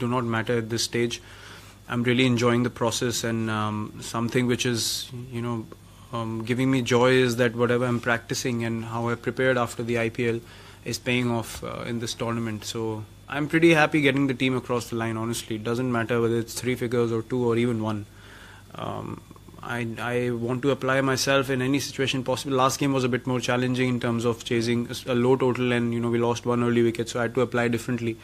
do not matter at this stage. I'm really enjoying the process, and something which is, giving me joy is that whatever I'm practicing and how I prepared after the IPL is paying off in this tournament. So I'm pretty happy getting the team across the line, honestly. It doesn't matter whether it's 3 figures or 2 or even 1. I want to apply myself in any situation possible. Last game was a bit more challenging in terms of chasing a low total, and we lost 1 early wicket, so I had to apply differently.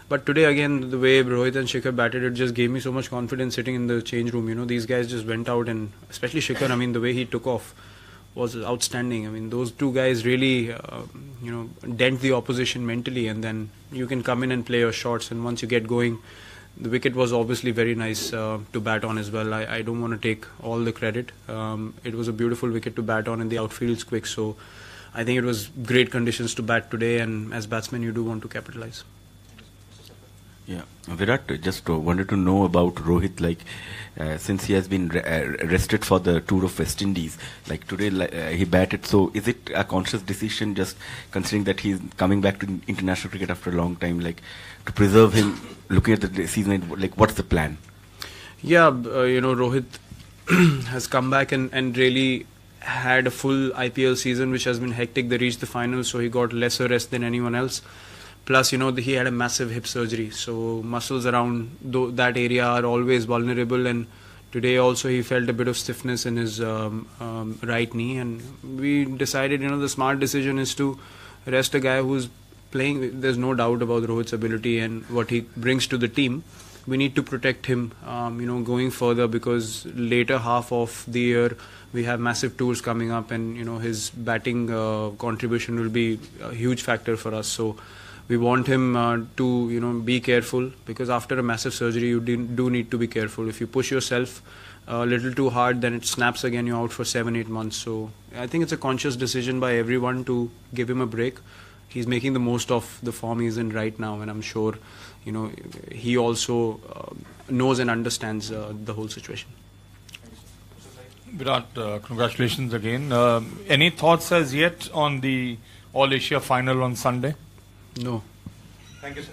But today again, the way Rohit and Shikhar batted, it just gave me so much confidence sitting in the change room. These guys just went out, and especially Shikhar, the way he took off was outstanding. Those 2 guys really, dent the opposition mentally, and then you can come in and play your shots, and once you get going, the wicket was obviously very nice to bat on as well. I don't want to take all the credit. It was a beautiful wicket to bat on, and the outfield's quick, so I think it was great conditions to bat today, and as batsmen you do want to capitalize. Yeah, Virat, just wanted to know about Rohit, since he has been rested for the tour of West Indies, today he batted, so is it a conscious decision, just considering that he's coming back to international cricket after a long time, to preserve him, looking at the season, what's the plan? Yeah, Rohit has come back and really had a full IPL season, which has been hectic. They reached the final, so he got lesser rest than anyone else. Plus, he had a massive hip surgery, so muscles around that area are always vulnerable, and today also he felt a bit of stiffness in his right knee, and we decided, the smart decision is to rest a guy who's playing. There's no doubt about Rohit's ability and what he brings to the team. We need to protect him, going further, because later half of the year we have massive tours coming up, and his batting contribution will be a huge factor for us. So we want him to be careful, because after a massive surgery you do need to be careful. If you push yourself a little too hard, then it snaps again, you're out for 7-8 months. So I think it's a conscious decision by everyone to give him a break. He's making the most of the form he's in right now, and I'm sure he also knows and understands the whole situation. Virat, congratulations again. Any thoughts as yet on the All Asia final on Sunday? No. Thank you, sir.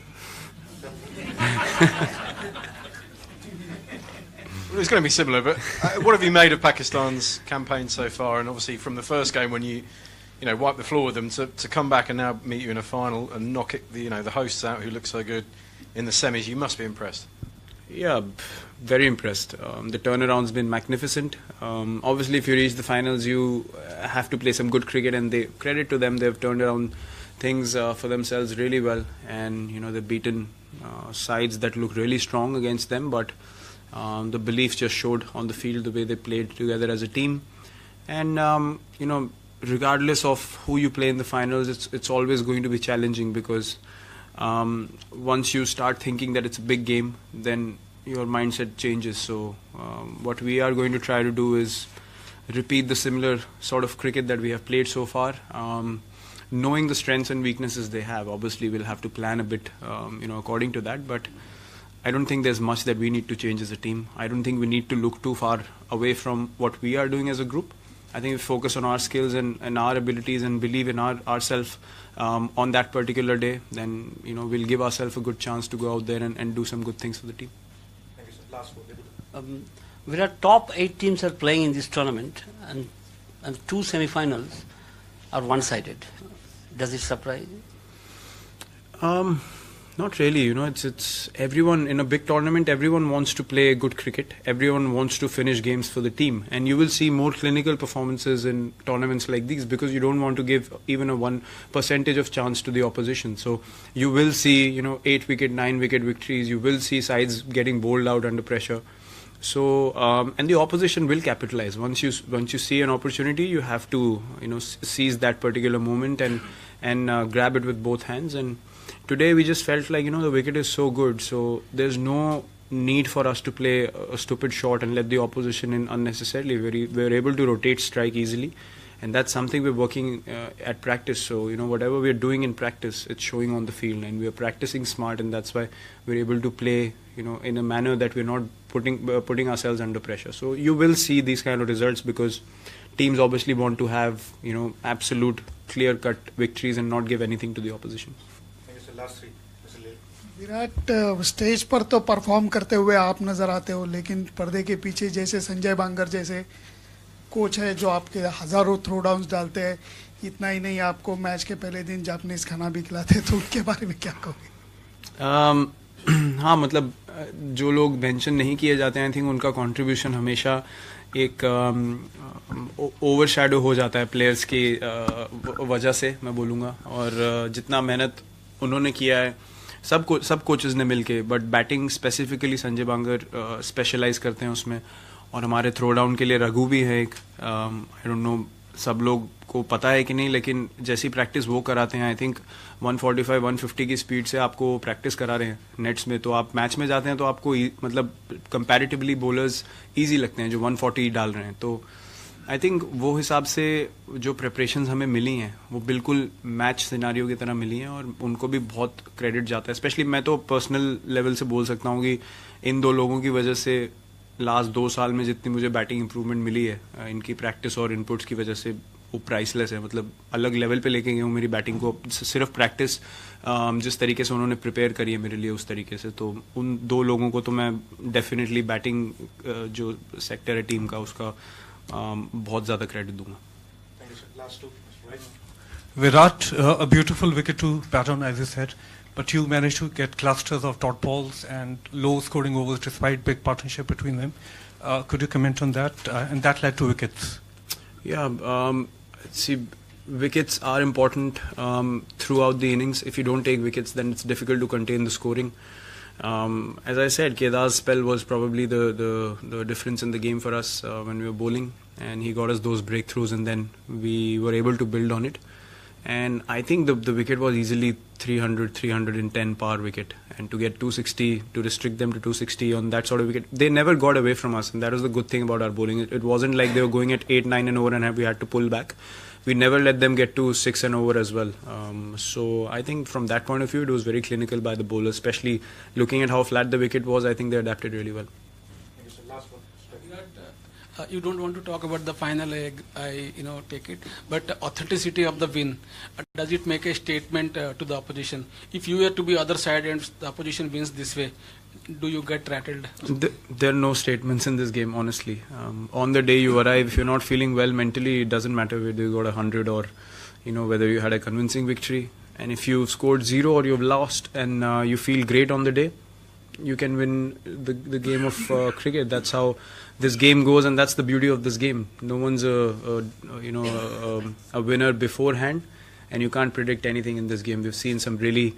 Well, it's going to be similar, but what have you made of Pakistan's campaign so far? And obviously from the first game when you wiped the floor with them, to come back and now meet you in a final and knock the hosts out who look so good in the semis, you must be impressed. Yeah, very impressed. The turnaround's been magnificent. Obviously if you reach the finals, you have to play some good cricket, and credit to them, they've turned around things for themselves really well, and they've beaten sides that look really strong against them, but the belief just showed on the field, the way they played together as a team. And regardless of who you play in the finals, it's always going to be challenging, because once you start thinking that it's a big game, then your mindset changes. So what we are going to try to do is repeat the similar sort of cricket that we have played so far, knowing the strengths and weaknesses they have. Obviously we'll have to plan a bit according to that, but I don't think there's much that we need to change as a team. I don't think we need to look too far away from what we are doing as a group. I think if we focus on our skills and our abilities and believe in ourselves on that particular day, then we'll give ourselves a good chance to go out there and do some good things for the team. Thank you, sir. Last word. Virat, top 8 teams are playing in this tournament, and 2 semi-finals are one-sided. Does it surprise you? Not really. It's everyone in a big tournament. Everyone wants to play good cricket. Everyone wants to finish games for the team, and you will see more clinical performances in tournaments like these, because you don't want to give even a 1% of chance to the opposition. So you will see 8-wicket, 9-wicket victories. You will see sides getting bowled out under pressure. So and the opposition will capitalize. Once you see an opportunity, you have to seize that particular moment and grab it with both hands. And today we just felt like the wicket is so good, so there's no need for us to play a stupid shot and let the opposition in unnecessarily. We're able to rotate strike easily, and that's something we're working at practice. So whatever we're doing in practice, it's showing on the field, and we're practicing smart, and that's why we're able to play in a manner that we're not putting ourselves under pressure. So you will see these kind of results, because teams obviously want to have absolute clear-cut victories and not give anything to the opposition. Thank you, sir. Last 3. Virat stage पर तो perform करते हुए आप नजर आते हो, लेकिन पर्दे के पीछे जैसे संजय बांगर जैसे कोच है जो आपके हजारों थ्रो डाउन्स डालते हैं, इतना ही नहीं आपको मैच के पहले दिन जापानीज खाना भी खिलाते हैं, तो उनके बारे में क्या कहोगे? हाँ, मतलब जो लोग मेंशन नहीं किए जाते हैं, आई थिंक उनका कंट्रीब्यूशन हमेशा एक ओवरशैडो हो जाता है प्लेयर्स की वजह से, मैं बोलूँगा। और जितना मेहनत उन्होंने किया है सब कोचेस ने मिलके, but batting specifically Sanjay Bangar specialise करते हैं उसमें। और हमारे थ्रो डाउन के लिए रघु भी है एक, आई डोंट नो सब लोग को पता है कि नहीं, लेकिन जैसी प्रैक्टिस वो कराते हैं, आई थिंक 145-150 की स्पीड से आपको प्रैक्टिस करा रहे हैं नेट्स में, तो आप मैच में जाते हैं तो आपको मतलब कंपैरेटिवली बॉलर्स इजी लगते हैं जो 140 डाल रहे हैं। तो आई थिंक वो हिसाब से जो प्रिपरेशंस हमें मिली हैं वो बिल्कुल मैच सिनारियो की तरह मिली हैं, और उनको भी बहुत क्रेडिट जाता है। स्पेशली मैं तो पर्सनल लेवल से बोल सकता हूँ कि इन दो लोगों की वजह से लास्ट 2 साल में जितनी मुझे बैटिंग इंप्रूवमेंट मिली है, इनकी प्रैक्टिस और इनपुट्स की वजह से वो प्राइसलेस है। मतलब अलग लेवल पे लेके गए हूँ मेरी बैटिंग को, सिर्फ प्रैक्टिस जिस तरीके से उन्होंने प्रिपेयर करी है मेरे लिए उस तरीके से। तो उन 2 लोगों को तो मैं डेफिनेटली बैटिंग जो सेक्टर है टीम का उसका बहुत ज़्यादा क्रेडिट दूंगा। Virat, a beautiful wicket to bat on, as you said, but you managed to get clusters of dot balls and low scoring overs despite big partnership between them. Could you comment on that? And that led to wickets. Yeah, see, wickets are important throughout the innings. If you don't take wickets, then it's difficult to contain the scoring. As I said, Kedar's spell was probably the difference in the game for us when we were bowling, and he got us those breakthroughs, and then we were able to build on it. And I think the wicket was easily 300, 310 par wicket, and to get 260, to restrict them to 260 on that sort of wicket, they never got away from us, and that was the good thing about our bowling. It wasn't like they were going at 8, 9 and over and we had to pull back. We never let them get to 6 and over as well. So I think from that point of view, it was very clinical by the bowlers, especially looking at how flat the wicket was. I think they adapted really well. You don't want to talk about the final, I take it, but authenticity of the win, does it make a statement to the opposition? If you were to be other side and the opposition wins this way, do you get rattled? There are no statements in this game, honestly. On the day you arrive, if you're not feeling well mentally, it doesn't matter whether you got 100 or whether you had a convincing victory. And if you've scored 0 or you've lost and you feel great on the day, you can win the game of cricket. That's how this game goes, and that's the beauty of this game. No one's a winner beforehand, and you can't predict anything in this game. We've seen some really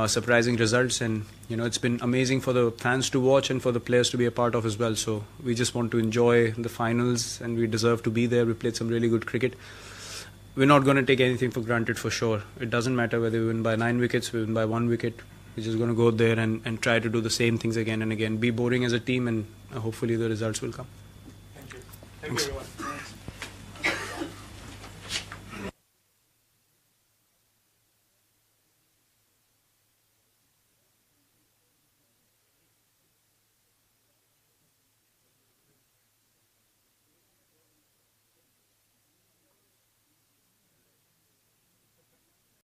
surprising results, and it's been amazing for the fans to watch and for the players to be a part of as well. So we just want to enjoy the finals, and we deserve to be there. We played some really good cricket. We're not going to take anything for granted for sure. It doesn't matter whether we win by 9 wickets, we win by 1 wicket. We're just going to go there and try to do the same things again and again. Be boring as a team, and hopefully the results will come. Thank you. Thank you, everyone.